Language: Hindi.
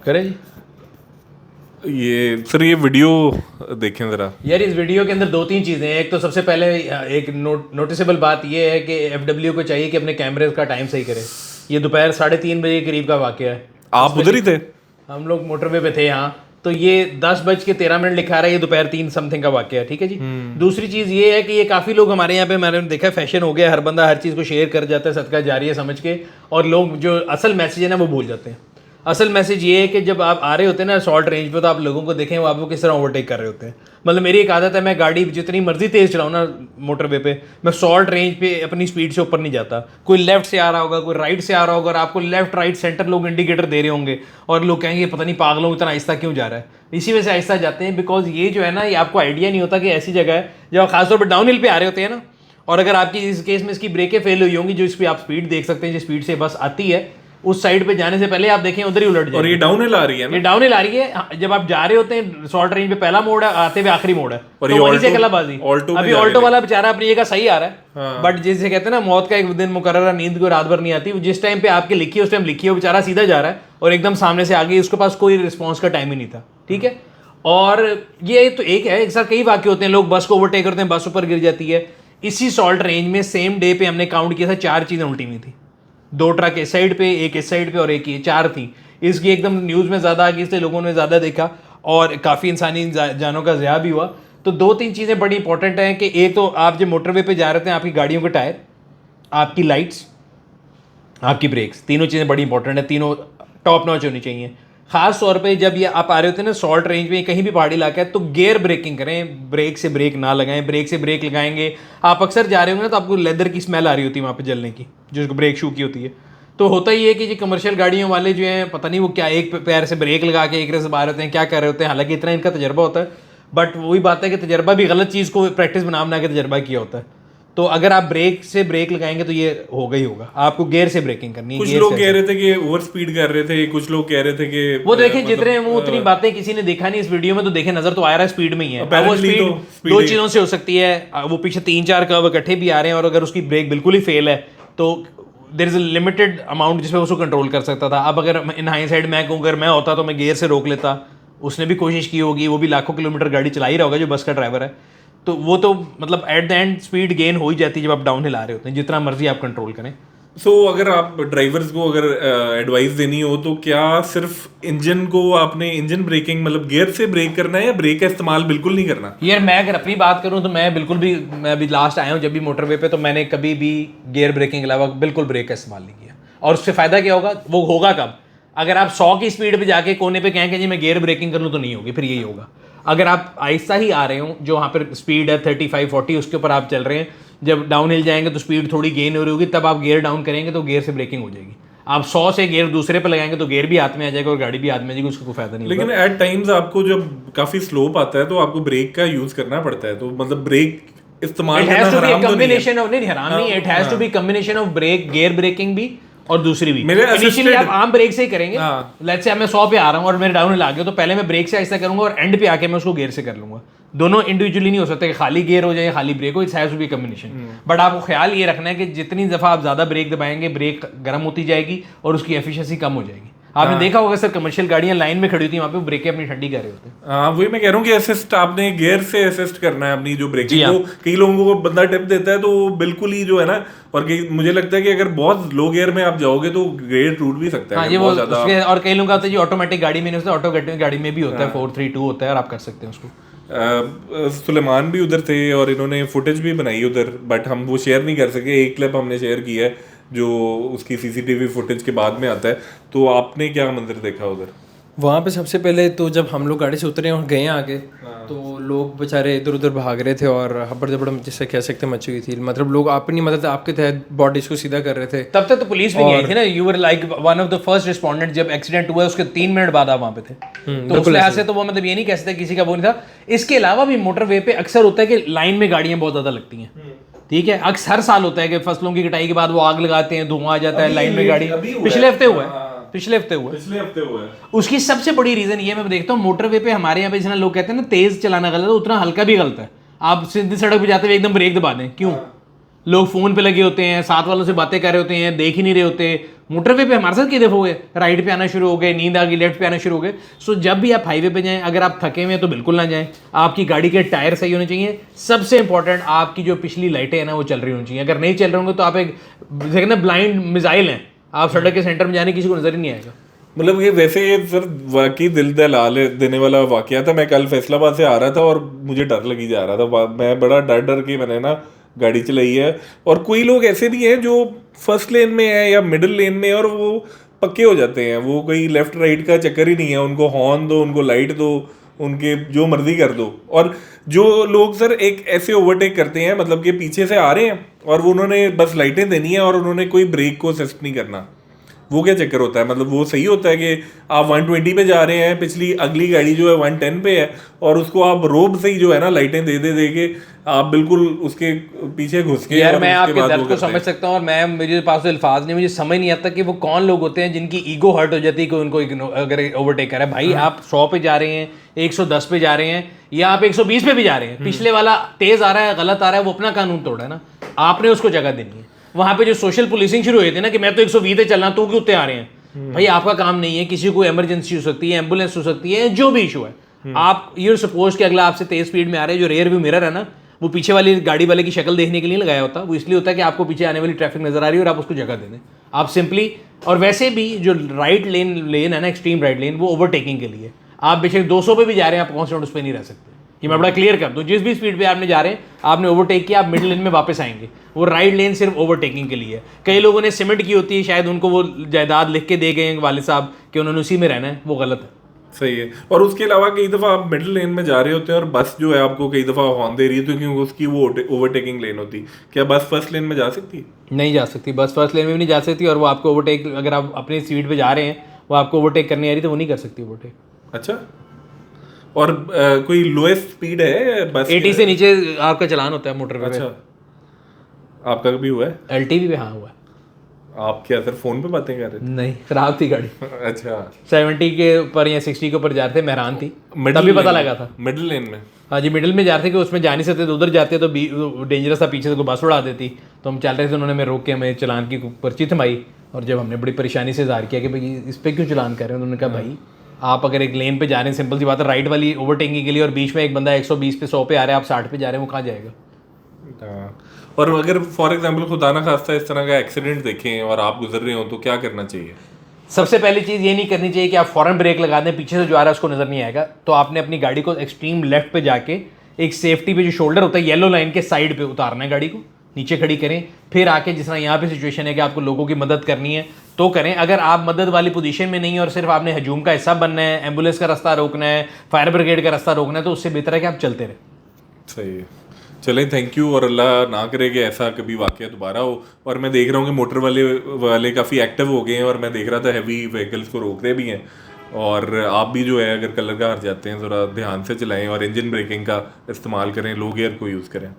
करें जी। ये सर ये वीडियो देखें ज़रा यार इस वीडियो के अंदर दो तीन चीज़ें हैं। एक तो सबसे पहले एक नोटिसेबल बात ये है कि एफडब्ल्यू को चाहिए कि अपने कैमरे का टाइम सही करे। ये दोपहर 3:30 बजे के करीब का वाक़या है। आप उधर ही थे? हम लोग मोटरवे पे थे यहाँ। तो ये 10:13 लिखा रहा है, ये दोपहर 3 समथिंग का वाक़या है। ठीक है जी। दूसरी चीज़ ये है कि ये काफ़ी लोग हमारे यहाँ पे, मैंने देखा फैशन हो गया, हर बंदा हर चीज़ को शेयर कर जाता है सदका जारिया समझ के, और लोग जो असल मैसेज है ना वो भूल जाते हैं। असल मैसेज ये है कि जब आप आ रहे होते हैं ना शॉर्ट रेंज पे, तो आप लोगों को देखें वो आपको किस तरह ओवरटेक कर रहे होते हैं। मतलब मेरी एक आदत है, मैं गाड़ी जितनी मर्जी तेज़ चलाऊँ ना मोटरवे पे, मैं शॉर्ट रेंज पे अपनी स्पीड से ऊपर नहीं जाता। कोई लेफ्ट से आ रहा होगा, कोई राइट से आ रहा होगा, और आपको लेफ्ट राइट सेंटर लोग इंडिकेटर दे रहे होंगे, और लोग कहेंगे पता नहीं पागलों इतना आहिस्ता क्यों जा रहा है। इसी वजह से आहिस्ता जाते हैं, बिकॉज ये जो है ना, ये आपको आइडिया नहीं होता कि ऐसी जगह है जब आप खासतौर पर डाउन हिल पे आ रहे होते हैं ना, और अगर आपकी इस केस में इसकी ब्रेकें फेल हुई होंगी, जो इस पर आप स्पीड देख सकते हैं, जिस स्पीड से बस आती है, उस साइड पे जाने से पहले आप देखें उधर ही उलट जाए। और ये डाउन हिल आ रही है ना? ये डाउन हिल आ रही है। जब आप जा रहे होते हैं शॉर्ट रेंज पे, पहला मोड़ है, आते हुए आखिरी मोड़ है, और तो ये वहीं से ऑल्टो कलाबाजी। अभी ऑल्टो वाला बेचारा अपनी जगह सही आ रहा है, बट जैसे कहते हैं ना, मौत का एक दिन मुकर्रर, नींद को रात भर नहीं आती। जिस टाइम पे आपके लिखी है उस टाइम लिखी है, वो बेचारा सीधा जा रहा है और एकदम सामने से आ गई, उसके पास कोई रिस्पॉन्स का टाइम ही नहीं था। ठीक है। और ये तो एक है, एक साथ कई वाक्य होते हैं, लोग बस को ओवरटेक करते हैं, बस ऊपर गिर जाती है। इसी सॉल्ट रेंज में सेम डे पे हमने काउंट किया था, 4 चीज़ें उल्टी हुई थी। 2 ट्रक इस साइड पे, एक इस साइड पे और एक ये, 4 थी। इसकी एकदम न्यूज़ में ज़्यादा आ गई, इसलिए लोगों ने ज़्यादा देखा और काफ़ी इंसानी जानों का ज़या भी हुआ। तो 2-3 चीज़ें बड़ी इंपॉर्टेंट हैं कि एक तो आप जब मोटरवे पे जा रहे थे, आपकी गाड़ियों के टायर, आपकी लाइट्स, आपकी ब्रेक्स, तीनों चीज़ें बड़ी इंपॉर्टेंट है, तीनों टॉप नॉच होनी चाहिए। खास तौर पे जब ये आप आ रहे होते हैं ना शॉर्ट रेंज में, कहीं भी पहाड़ी इलाका है, तो गियर ब्रेकिंग करें, ब्रेक से ब्रेक ना लगाएं। ब्रेक से ब्रेक लगाएंगे, आप अक्सर जा रहे होंगे ना, तो आपको लेदर की स्मेल आ रही होती है वहाँ पे जलने की, जो ब्रेक शू की होती है। तो होता ही है कि जो कमर्शियल गाड़ियों वाले जो हैं, पता नहीं वो क्या एक पैर से ब्रेक लगा के एक से बाहर होते हैं, क्या कर रहे होते हैं। हालांकि इतना इनका तजर्बा होता है, बट वही बात है कि तजर्बा भी गलत चीज़ को प्रैक्टिस बना बना के तजर्बा किया होता है। तो अगर आप ब्रेक से ब्रेक लगाएंगे तो ये होगा ही होगा। आपको गियर से ब्रेकिंग करनी है। कुछ लोग कह रहे थे कि ओवर स्पीड कर रहे थे, कुछ लोग कह रहे थे कि वो देखें जितने वो उतनी बातें किसी ने देखा नहीं इस वीडियो में, तो देखे नजर तो आ रहा है स्पीड में ही है। वो स्पीड 2 चीज़ों से हो सकती है, वो पीछे 3-4 कर्व इकट्ठे भी आ रहे हैं, और अगर उसकी ब्रेक बिल्कुल ही फेल है तो there is a limited amount जिसमें उसको कंट्रोल कर सकता था। अब अगर इन हाइंडसाइड मैं कहूँ, अगर मैं होता तो मैं गियर से रोक लेता। उसने भी कोशिश की होगी, वो भी लाखों किलोमीटर गाड़ी चला ही रहा होगा जो बस का ड्राइवर है। तो वो तो मतलब at the end speed gain हो ही जाती है जब आप डाउन हिल आ रहे होते हैं, जितना मर्जी आप कंट्रोल करें। सो अगर आप ड्राइवर्स को अगर एडवाइस देनी हो, तो क्या सिर्फ इंजन को आपने इंजन ब्रेकिंग मतलब गियर से ब्रेक करना है, या ब्रेक का इस्तेमाल बिल्कुल नहीं करना? यार मैं अगर अपनी बात करूं तो मैं बिल्कुल भी, मैं अभी लास्ट आया हूं जब भी मोटरवे पे, तो मैंने कभी भी गियर ब्रेकिंग के अलावा बिल्कुल ब्रेक का इस्तेमाल नहीं किया। और उससे फ़ायदा क्या होगा? वो होगा कब? अगर आप 100 की स्पीड पे जाके कोने पे कहें कि जी मैं गियर ब्रेकिंग कर लूँ, तो नहीं होगी, फिर यही होगा। अगर आप आहिस्ता ही आ रहे हो, जो वहाँ पर स्पीड है 35-40, उसके ऊपर आप चल रहे हैं, जब डाउन हिल जाएंगे तो स्पीड थोड़ी गेन हो रही होगी, तब आप गियर डाउन करेंगे तो गियर से ब्रेकिंग हो जाएगी। आप 100 से गियर दूसरे पे लगाएंगे तो गियर भी हाथ में आ जाएगा और गाड़ी भी हाथ में आ जाएगी, उसको कोई फायदा नहीं। लेकिन एट टाइम्स आपको जब काफी स्लोप आता है तो आपको ब्रेक का यूज करना पड़ता है, तो मतलब ब्रेक इस्तेमाल करना हराम तो नहीं है। कॉम्बिनेशन ऑफ, नहीं हराम नहीं, it has to be combination of brake, gear braking भी और दूसरी भी। इनिशियली आप आम ब्रेक से ही करेंगे। लेट्स से मैं 100 पे आ रहा हूँ और मेरे डाउन हिल आ गया, तो पहले मैं ब्रेक से ऐसा करूंगा और एंड पे आके मैं उसको गियर से कर लूंगा। दोनों इंडिविजुअली नहीं हो सकते कि खाली गियर हो जाए खाली ब्रेक हो, it's has to be combination. But आपको ख्याल ये रखना है कि जितनी दफा आप ज्यादा ब्रेक दबाएंगे, ब्रेक गर्म होती जाएगी और उसकी एफिशिएंसी कम हो जाएगी। आपने देखा होगा सर, कमर्शियल गाड़ियां लाइन में खड़ी होती हैं, वहाँ पे ब्रेकें अपनी ठंडी कर रहे होते हैं। हाँ, वही मैं कह रहा हूँ कि असिस्ट आपने गियर से असिस्ट करना है अपनी जो ब्रेकिंग को। कई लोगों को बंदा टिप देता है तो वो बिल्कुल ही जो है ना, और मुझे लगता है कि अगर बहुत लो गियर में आप जाओगे तो गियर टूट भी सकता है। हाँ, ये वो और कई लोग आते हैं जी ऑटोमेटिक गाड़ी में नहीं होता, ऑटो गाड़ी में भी होता है, 432 होता है और आप कर सकते हैं उसको। सुलेमान भी उधर थे और इन्होंने फुटेज भी बनाई उधर, बट हम वो शेयर नहीं कर सके। एक क्लिप हमने शेयर किया है जो उसकी सीसीटीवी फुटेज के बाद में आता है। तो आपने क्या मंजर देखा उधर? वहाँ पे सबसे पहले तो जब हम लोग गाड़ी से उतरे और गए आगे, तो लोग बेचारे इधर उधर भाग रहे थे और हब्बड़ जबड़ जिससे कह सकते मची हुई थी। मतलब लोग अपनी मदद आपके तहत बॉडीज को सीधा कर रहे थे। तब तक तो पुलिस भी नहीं आई थी ना। You were like one of the first respondent. जब एक्सीडेंट हुआ उसके 3 मिनट बाद आप वहाँ पे थे, तो उस लिहाज से तो वो मतलब ये नहीं कह सकते किसी का वो नहीं था। इसके अलावा भी मोटरवे पे अक्सर होता है कि लाइन में गाड़ियाँ बहुत ज़्यादा लगती हैं। ठीक है, अक्सर हर साल होता है कि फसलों की कटाई के बाद वो आग लगाते हैं, धुआं आ जाता है, लाइन में गाड़ी। पिछले हफ्ते हुआ है, पिछले हफ्ते हुआ है। उसकी सबसे बड़ी रीजन ये मैं देखता हूँ, मोटरवे पे हमारे यहाँ पे जितना लोग कहते हैं ना तेज चलाना गलत है, उतना हल्का भी गलत है। आप सीधी सड़क पे जाते हुए एकदम ब्रेक दबा दें, क्यों? लोग फ़ोन पे लगे होते हैं, साथ वालों से बातें कर रहे होते हैं, देख ही नहीं रहे होते। मोटरवे पे हमारे साथ कई दफ़ा हुए, राइट पे आना शुरू हो गए, नींद आ गई, लेफ्ट पे आना शुरू हो गए। सो जब भी आप हाईवे पे जाएं, अगर आप थके हुए हैं तो बिल्कुल ना जाएं। आपकी गाड़ी के टायर सही होने चाहिए। सबसे इंपॉर्टेंट, आपकी जो पिछली लाइटें हैं ना वो चल रही होनी चाहिए। अगर नहीं चल रहे होंगे तो आप एक देखें ना ब्लाइंड मिसाइल हैं, आप सड़क के सेंटर में जाने किसी को नजर ही नहीं आएगा। मतलब ये वैसे सर वाकई दिल दहला देने वाला वाकया था। मैं कल फैसलाबाद से आ रहा था और मुझे डर लगी जा रहा था। मैं बड़ा डर डर के मैंने ना गाड़ी चलाई है। और कोई लोग ऐसे भी हैं जो फर्स्ट लेन में है या मिडिल लेन में है और वो पक्के हो जाते हैं, वो कोई लेफ्ट राइट का चक्कर ही नहीं है। उनको हॉर्न दो, उनको लाइट दो, उनके जो मर्जी कर दो। और जो लोग सर एक ऐसे ओवरटेक करते हैं, मतलब कि पीछे से आ रहे हैं और वो उन्होंने बस लाइटें देनी है और उन्होंने कोई ब्रेक को असिस्ट नहीं करना, वो क्या चक्कर होता है? मतलब वो सही होता है कि आप 120 पे जा रहे हैं, पिछली अगली गाड़ी जो है 110 पे है और उसको आप रोब से ही जो है ना लाइटें दे के आप बिल्कुल उसके पीछे घुस के। यार मैं आपके दर्द को समझ सकता हूँ, और मैं मेरे पास अल्फाज नहीं, मुझे समझ नहीं आता कि वो कौन लोग होते हैं जिनकी ईगो हर्ट हो जाती है कि उनको अगर ओवरटेक करा है। भाई आप 100 पे जा रहे हैं, 110 पे जा रहे हैं, या आप 120 पे भी जा रहे हैं, पिछले वाला तेज आ रहा है, गलत आ रहा है, वो अपना कानून तोड़ा है ना, आपने उसको जगह देनी है। वहां पे जो सोशल पुलिसिंग शुरू हुई थी ना कि मैं तो 120 पे चल रहा हूं, तू क्यों उत्ते आ रहे हैं? भाई आपका काम नहीं है, किसी को इमरजेंसी हो सकती है, एम्बुलेंस हो सकती है, जो भी इशू है, आप यूर सपोज कि अगला आपसे तेज स्पीड में आ रहे हैं, जो रेयर व्यू मिरर है ना, वो पीछे वाली गाड़ी वाले की शक्ल देखने के लिए लगाया होता, वो इसलिए होता है कि आपको पीछे आने वाली ट्रैफिक नजर आ रही है और आप उसको जगह दे दें। आप सिंपली, और वैसे भी जो राइट लेन है ना, एक्सट्रीम राइट लेन, वो ओवरटेकिंग के लिए। आप बेशक 200 पे भी जा रहे हैं, आप कॉन्स्टेंट उस पर नहीं रह सकते। ये मैं बड़ा क्लियर कर दूं, जिस भी स्पीड पे आपने जा रहे हैं, आपने ओवरटेक किया, आप मिडिल लेन में वापस आएंगे। वो राइट लेन सिर्फ ओवरटेकिंग के लिए है। कई लोगों ने सिमेंट की होती है, शायद उनको वो जायदाद लिख के दे गए वाले साहब कि उन्होंने उसी में रहना है, वो गलत है। सही है। और उसके अलावा कई दफ़ा आप मिडिल लेन में जा रहे होते हैं और बस जो है आपको कई दफ़ा हॉर्न दे रही है, तो क्योंकि उसकी वो ओवरटेकिंग लेन होती। क्या बस फर्स्ट लेन में जा सकती है? नहीं जा सकती, बस फर्स्ट लेन में भी नहीं जा सकती। और वो आपको ओवरटेक, अगर आप अपनी स्पीड पे जा रहे हैं, वो आपको ओवरटेक करनी आ रही तो वो नहीं कर सकती ओवरटेक। अच्छा। और कोई लोएस्ट स्पीड है बस? 80 से नीचे आपका चलान होता है मोटरवे पे। अच्छा, आपका कभी हुआ है? एलटीवी पे हाँ हुआ है। आप क्या सर फोन पे बातें कर रहे थे? नहीं, खराब थी गाड़ी। अच्छा। 70 के ऊपर या 60 के ऊपर जा रहे थे, मेहरान थी, तभी पता लगा था। मिडिल लेन में? हाँ जी, मिडिल में जा रहे थे कि उसमें जा नहीं सकते, तो उधर जाते तो डेंजरस था, पीछे से कोई बस उड़ा देती। तो हम चल रहे थे, उन्होंने मैं रोक के हमें चलान की पर्ची थमाई, और जब हमने बड़ी परेशानी से इज़हार किया कि भाई इस पर क्यों चलान कर रहे हैं, उन्होंने कहा भाई आप अगर एक लेन पे जा रहे हैं, सिंपल सी बात है, राइट वाली ओवरटेकिंग के लिए, और बीच में एक बंदा 120 पे 100 पे आ रहा है, आप 60 पे जा रहे हैं, वो कहाँ जाएगा? और अगर फॉर एग्जांपल खुदा ना खास्ता इस तरह का एक्सीडेंट देखें और आप गुजर रहे हो, तो क्या करना चाहिए? सबसे पहली चीज़ ये नहीं करनी चाहिए कि आप फौरन ब्रेक लगा दें, पीछे से जो आ रहा है उसको नज़र नहीं आएगा। तो आपने अपनी गाड़ी को एक्सट्रीम लेफ्ट पे जाके एक सेफ्टी पे जो शोल्डर होता है येलो लाइन के साइड पे उतारना है, गाड़ी को नीचे खड़ी करें, फिर आके जिस तरह यहाँ पे सिचुएशन है कि आपको लोगों की मदद करनी है तो करें। अगर आप मदद वाली पोजीशन में नहीं है और सिर्फ आपने हजूम का हिस्सा बनना है, एम्बुलेंस का रास्ता रोकना है, फायर ब्रिगेड का रास्ता रोकना है, तो उससे बेहतर है कि आप चलते रहें। सही है, चलें, थैंक यू। और अल्लाह ना करे कि ऐसा कभी वाकया दोबारा हो। और मैं देख रहा हूँ कि मोटर वाले काफ़ी एक्टिव हो गए हैं, और मैं देख रहा था हैवी व्हीकल्स को रोक रहे भी हैं। और आप भी जो है अगर कलर का हार जाते हैं ज़रा ध्यान से चलाएं और इंजन ब्रेकिंग का इस्तेमाल करें, लो गियर को यूज़ करें।